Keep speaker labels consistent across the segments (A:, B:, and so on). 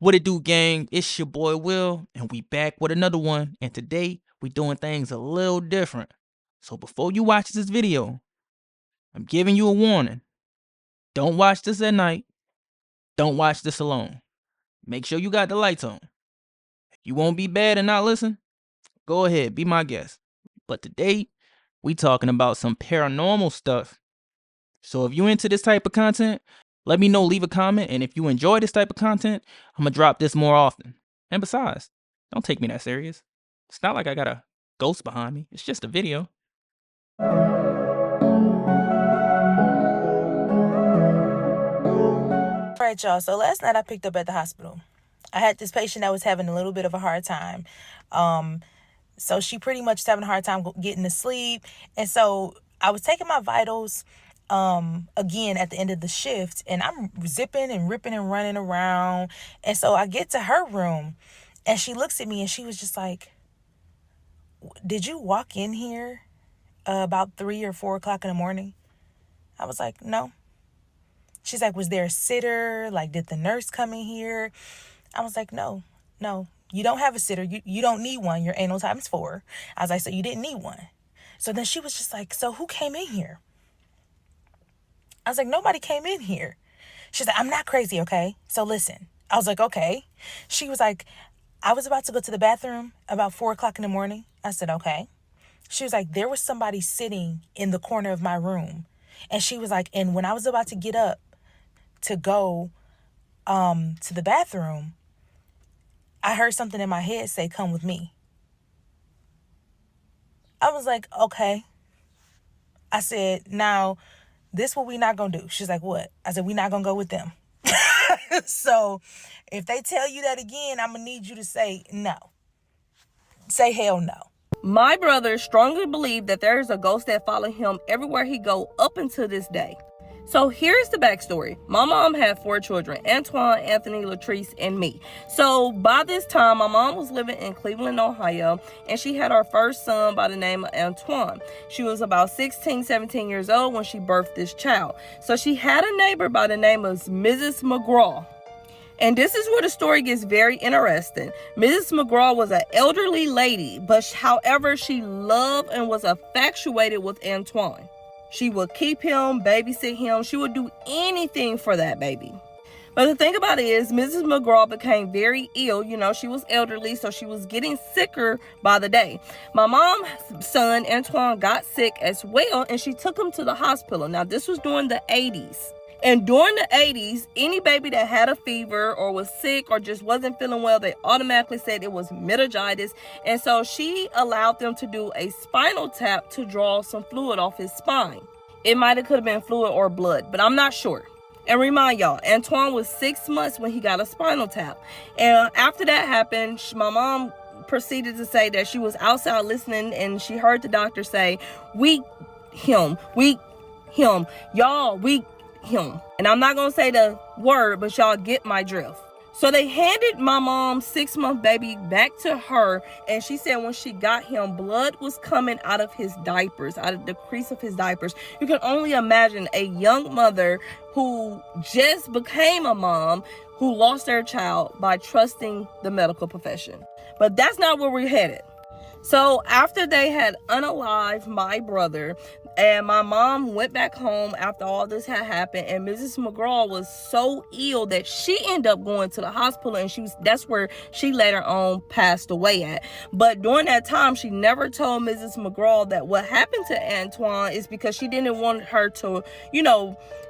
A: What it do, gang? It's your boy Will, and we back with another one. And today we doing things a little different. So before you watch this video, I'm giving you a warning. Don't watch this at night. Don't watch this alone. Make sure you got the lights on. If you won't be bad and not listen, go ahead, be my guest. But today we talking about some paranormal stuff. So if you into this type of content, let me know, leave a comment, and if you enjoy this type of content, I'm gonna drop this more often. And besides, don't take me that serious. It's not like I got a ghost behind me. It's just a video.
B: All right, y'all. So last night I picked up at the hospital. I had this patient that was having a little bit of a hard time. So she pretty much was having a hard time getting to sleep. And so I was taking my vitals again at the end of the shift, and I'm zipping and ripping and running around. And so I get to her room and she looks at me and she was just like, "Did you walk in here about 3 or 4 o'clock in the morning?" I was like, "No." She's like, "Was there a sitter? Like, did the nurse come in here?" I was like, no, you don't have a sitter. You don't need one. Your anal time's 4. I was like, so you didn't need one. So then she was just like, "So who came in here?" I was like, "Nobody came in here." She's like, "I'm not crazy, okay? So listen." I was like, "Okay." She was like, "I was about to go to the bathroom about 4 o'clock in the morning." I said, "Okay." She was like, "There was somebody sitting in the corner of my room." And she was like, "And when I was about to get up to go to the bathroom, I heard something in my head say, 'Come with me.'" I was like, "Okay." I said, "Now, this what we not gonna do." She's like, "What?" I said, "We not gonna go with them." So if they tell you that again, I'm gonna need you to say no. Say hell no.
C: My brother strongly believed that there is a ghost that followed him everywhere he go up until this day. So here's the backstory. My mom had 4 children, Antoine, Anthony, Latrice, and me. So by this time, my mom was living in Cleveland, Ohio, and she had her first son by the name of Antoine. She was about 16, 17 years old when she birthed this child. So she had a neighbor by the name of Mrs. McGraw. And this is where the story gets very interesting. Mrs. McGraw was an elderly lady, but however, she loved and was infatuated with Antoine. She would keep him, babysit him. She would do anything for that baby. But the thing about it is, Mrs. McGraw became very ill. You know, she was elderly, so she was getting sicker by the day. My mom's son, Antoine, got sick as well, and she took him to the hospital. Now, this was during the 80s. And during the 80s, any baby that had a fever or was sick or just wasn't feeling well, they automatically said it was meningitis. And so she allowed them to do a spinal tap to draw some fluid off his spine. It might have could have been fluid or blood, but I'm not sure. And remind y'all, Antoine was 6 months when he got a spinal tap. And after that happened, my mom proceeded to say that she was outside listening and she heard the doctor say, "We him. And I'm not going to say the word, but y'all get my drift. So they handed my mom's 6-month baby back to her. And she said when she got him, blood was coming out of his diapers, out of the crease of his diapers. You can only imagine a young mother who just became a mom who lost their child by trusting the medical profession. But that's not where we're headed. So after they had unalived my brother, and my mom went back home after all this had happened, and Mrs. McGraw was so ill that she ended up going to the hospital, and that's where she later on passed away at. But during that time, she never told Mrs. McGraw that what happened to Antoine is because she didn't want her to,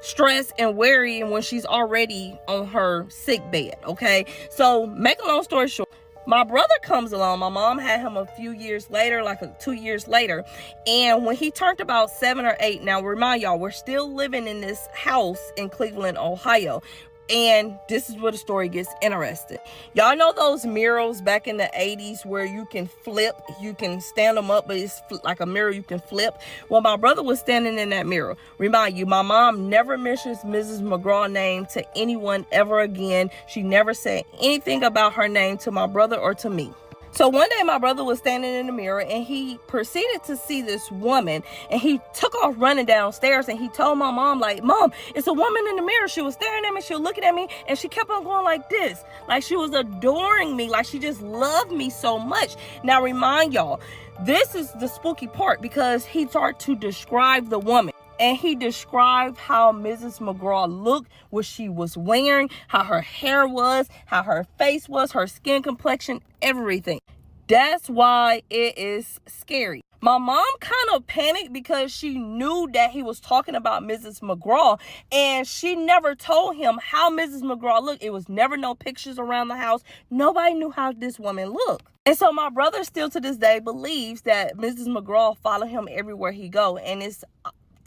C: stress and worry when she's already on her sick bed, okay? So make a long story short, my brother comes along. My mom had him a few years later, 2 years later. And when he turned about 7 or 8, now remind y'all, we're still living in this house in Cleveland, Ohio. And this is where the story gets interesting. Y'all know those mirrors back in the 80s where you can flip, you can stand them up, but it's like a mirror you can flip. Well, my brother was standing in that mirror. Remind you, my mom never mentions Mrs. McGraw's name to anyone ever again. She never said anything about her name to my brother or to me. So one day my brother was standing in the mirror and he proceeded to see this woman, and he took off running downstairs, and he told my mom, like, Mom, it's a woman in the mirror. She was staring at me, she was looking at me, and she kept on going like this. Like she was adoring me, like she just loved me so much. Now remind y'all, this is the spooky part, because he started to describe the woman. And he described how Mrs. McGraw looked, what she was wearing, how her hair was, how her face was, her skin complexion, everything. That's why it is scary. My mom kind of panicked because she knew that he was talking about Mrs. McGraw, and she never told him how Mrs. McGraw looked. It was never no pictures around the house. Nobody knew how this woman looked. And so my brother still to this day believes that Mrs. McGraw followed him everywhere he go. And it's,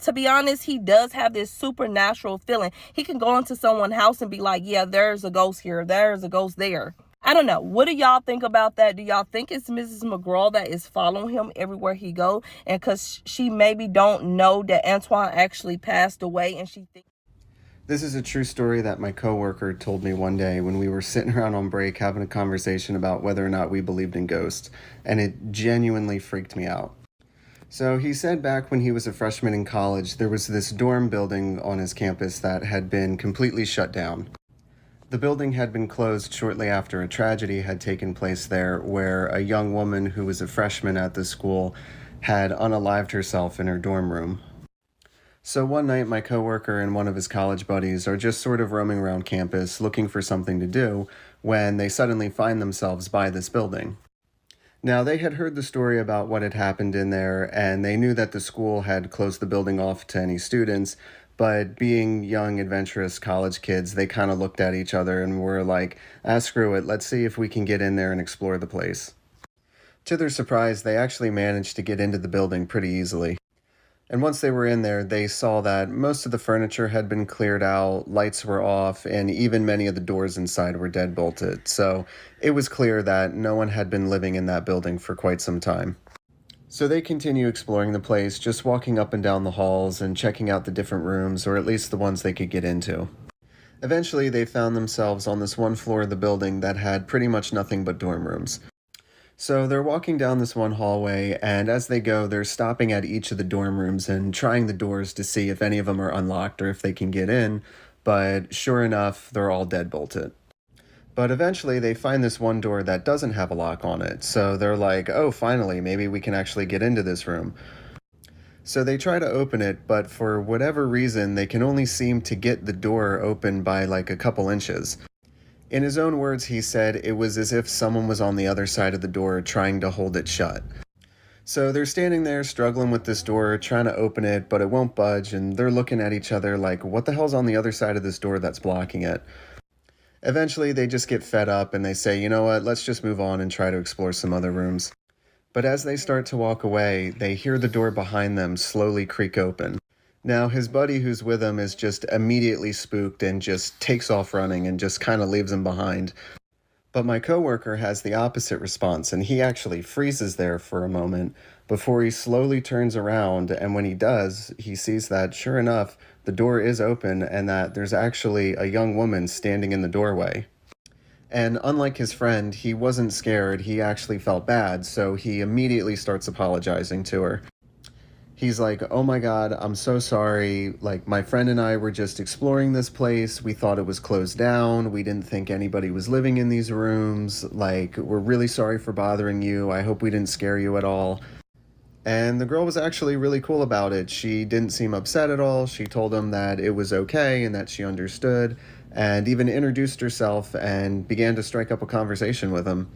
C: to be honest, he does have this supernatural feeling. He can go into someone's house and be like, yeah, there's a ghost here, there's a ghost there. I don't know. What do y'all think about that? Do y'all think it's Mrs. McGraw that is following him everywhere he go? And because she maybe don't know that Antoine actually passed away, and she thinks...
D: This is a true story that my coworker told me one day when we were sitting around on break having a conversation about whether or not we believed in ghosts, and it genuinely freaked me out. So he said back when he was a freshman in college, there was this dorm building on his campus that had been completely shut down. The building had been closed shortly after a tragedy had taken place there, where a young woman who was a freshman at the school had unalived herself in her dorm room. So one night, my coworker and one of his college buddies are just sort of roaming around campus looking for something to do when they suddenly find themselves by this building. Now, they had heard the story about what had happened in there, and they knew that the school had closed the building off to any students, but being young, adventurous college kids, they kind of looked at each other and were like, screw it, let's see if we can get in there and explore the place. To their surprise, they actually managed to get into the building pretty easily. And once they were in there, they saw that most of the furniture had been cleared out, lights were off, and even many of the doors inside were deadbolted. So it was clear that no one had been living in that building for quite some time. So they continue exploring the place, just walking up and down the halls and checking out the different rooms, or at least the ones they could get into. Eventually, they found themselves on this one floor of the building that had pretty much nothing but dorm rooms. So they're walking down this one hallway, and as they go, they're stopping at each of the dorm rooms and trying the doors to see if any of them are unlocked or if they can get in, but sure enough, they're all deadbolted. But eventually, they find this one door that doesn't have a lock on it, so they're like, oh, finally, maybe we can actually get into this room. So they try to open it, but for whatever reason, they can only seem to get the door open by like a couple inches. In his own words, he said it was as if someone was on the other side of the door trying to hold it shut. So they're standing there struggling with this door, trying to open it, but it won't budge, and they're looking at each other like, what the hell's on the other side of this door that's blocking it? Eventually, they just get fed up and they say, you know what, let's just move on and try to explore some other rooms. But as they start to walk away, they hear the door behind them slowly creak open. Now, his buddy who's with him is just immediately spooked and just takes off running and just kind of leaves him behind. But my coworker has the opposite response, and he actually freezes there for a moment before he slowly turns around, and when he does, he sees that, sure enough, the door is open and that there's actually a young woman standing in the doorway. And unlike his friend, he wasn't scared, he actually felt bad, so he immediately starts apologizing to her. He's like, oh my God, I'm so sorry. Like, my friend and I were just exploring this place. We thought it was closed down. We didn't think anybody was living in these rooms. Like, we're really sorry for bothering you. I hope we didn't scare you at all. And the girl was actually really cool about it. She didn't seem upset at all. She told him that it was okay and that she understood, and even introduced herself and began to strike up a conversation with him.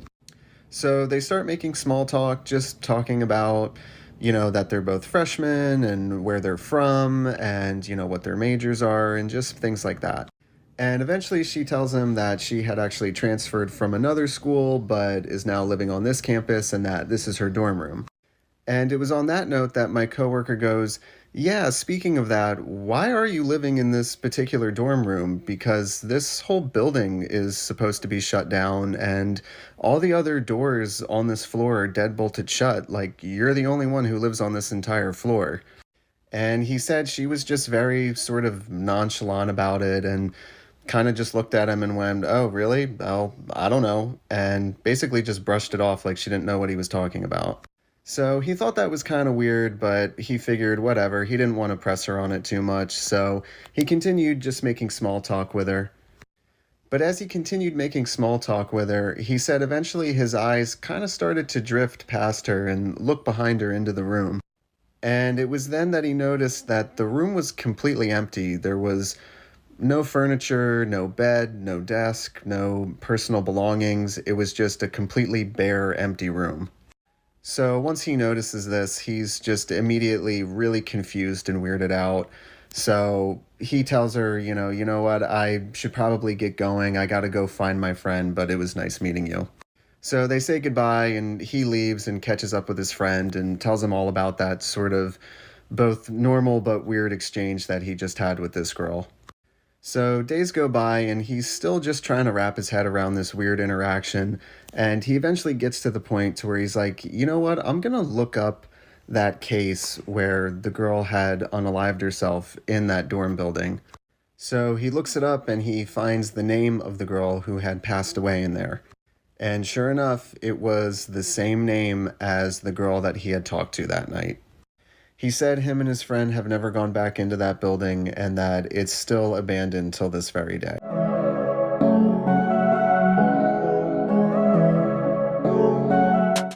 D: So they start making small talk, just talking about, you know, that they're both freshmen and where they're from and, you know, what their majors are and just things like that. And eventually she tells him that she had actually transferred from another school but is now living on this campus and that this is her dorm room. And it was on that note that my coworker goes, yeah, speaking of that, why are you living in this particular dorm room? Because this whole building is supposed to be shut down and all the other doors on this floor are deadbolted shut. Like, you're the only one who lives on this entire floor. And he said she was just very sort of nonchalant about it and kind of just looked at him and went, "Oh, really? Well, I don't know," and basically just brushed it off like she didn't know what he was talking about. So he thought that was kind of weird, but he figured whatever. He didn't want to press her on it too much, so he continued just making small talk with her. But as he continued making small talk with her, he said eventually his eyes kind of started to drift past her and look behind her into the room. And it was then that he noticed that the room was completely empty. There was no furniture, no bed, no desk, no personal belongings. It was just a completely bare, empty room. So once he notices this, he's just immediately really confused and weirded out. So he tells her, you know what, I should probably get going. I gotta go find my friend, but it was nice meeting you. So they say goodbye, and he leaves and catches up with his friend and tells him all about that sort of both normal but weird exchange that he just had with this girl. So days go by, and he's still just trying to wrap his head around this weird interaction, and he eventually gets to the point to where he's like, you know what, I'm gonna look up that case where the girl had unalived herself in that dorm building. So he looks it up, and he finds the name of the girl who had passed away in there. And sure enough, it was the same name as the girl that he had talked to that night. He said him and his friend have never gone back into that building and that it's still abandoned till this very day.